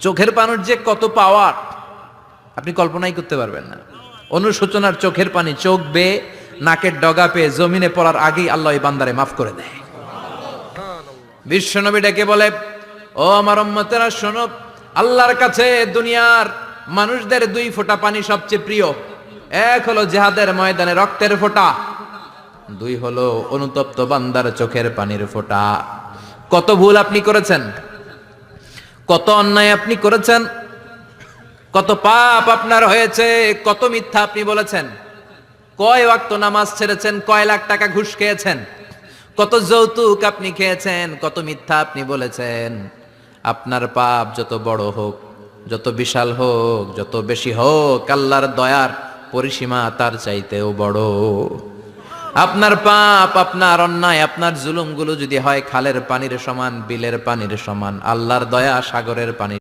চোখের পানির যে কত পাওয়ার আপনি কল্পনাই করতে পারবেন না। অনুশোচনার চোখের পানি চোখ বেয়ে নাকের ডগা পেয়ে জমিনে পড়ার আগেই আল্লাহ এই বান্দারে মাফ করে দেয়। বিশ্বনবী ডেকে বলে, ও আমার উম্মতেরা শোনো, আল্লাহর কাছে দুনিয়ার মানুষদের দুই ফোঁটা পানি সবচেয়ে প্রিয়। এক হলো জিহাদের ময়দানে রক্তের ফোঁটা, দুই হলো অনুতপ্ত বান্দার চোখের পানির ফোঁটা। কত ভুল আপনি করেছেন, কত অন্যায় আপনি করেছেন, কত পাপ আপনার হয়েছে, কত মিথ্যা আপনি বলেছেন, কয় ওয়াক্ত নামাজ ছেড়েছেন, কয় লাখ টাকা ঘুষ খেয়েছেন, কত যৌতুক আপনি খেয়েছেন, কত মিথ্যা আপনি বলেছেন। আপনার পাপ যত বড় হোক, যত বিশাল হোক, যত বেশি হোক, আল্লাহর দয়ার পরিসীমা তার চাইতেও বড়। আপনার পাপ, আপনার অন্যায়, আপনার জুলুমগুলো যদি হয় খালের পানির সমান, বিলের পানির সমান, আল্লাহর দয়া সাগরের পানি